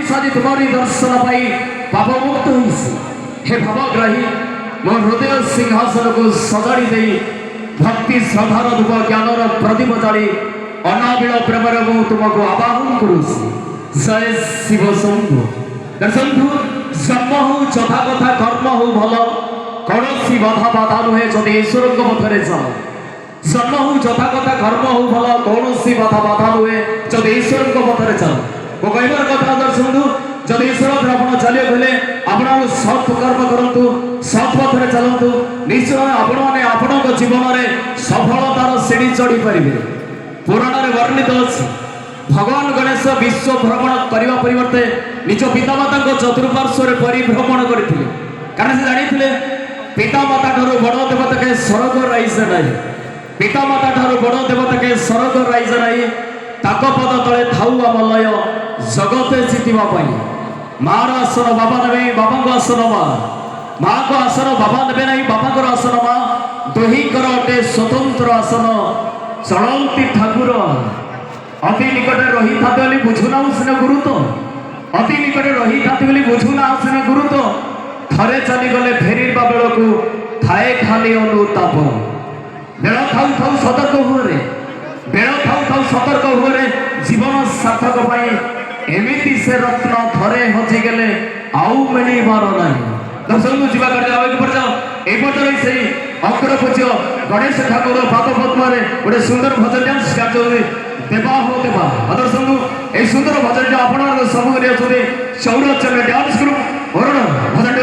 सारी तुम्हारी दर्शन पाई पाप मुक्त होइसी हे भावग्राही मो हृदय सिंहासन को सजाड़ी दे भक्ति श्रद्धार धूप ज्ञानर प्रदीप जाली अनाबिल प्रेम तुमको आवाहन करुसी जय शिव शंभु दर्शनु जन्म हो जथा कथा कर्म हो भल कौन बाधा बाधा नुहे जदि ईश्वर पथरे जाओ जन्म हो जथा कथा कर्म हो भल कौन बाधा बाधा नुहे जदि ईश्वर पथरे जाओ मो कहबार कथा दर्शनु जदि ईश्वर आप चलिए गले आप सत् कर्म करूँ सत् पथरे चलतु निश्चय आपण मैंने आपण जीवन में सफलतार सीढ़ी चढ़ी पारे पुराण में वर्णित अच्छी भगवान गणेश विश्व भ्रमण करने परिवर्ते निज पितामाता चतुर्पार्श्व परिभ्रमण करते कारण से जानी पितामाता ठार बड़ देवता के स्वर्ग राइज ना पितामाता ठार बड़ देवता के स्वर्ग राइज ना ताक पद तले थाऊ आम लय जगते जीतवाई मार आसन बाबा ने बाबा को आसन माँ को आसन बाबा ने ना बाबा को आसन माँ दुहीकर अटे स्वतंत्र आसन चलती ठाकुर अति निकट रही था बुझुना सिने गुरुत्व अति निकट रही था बुझुना सिने गुरुत्व थरे चलीगले फेरवा बेल को थाए खाली अनुताप बेल थाऊ थाऊ सतर्क हुए बेल थाऊ थाऊ सतर्क हुए जीवन सार्थक एमती से रत्न थरे हजिगले आउ मिलबार ना दर्शन को जावा कार्य एपटर से अग्रपूज्य गणेश ठाकुर पाद पद्म गोटे सुंदर भजन डांस कार्य देवा हो देवा दर्शन ये सुंदर भजन आप सब सौरचंद्र डांस ग्रुप भजन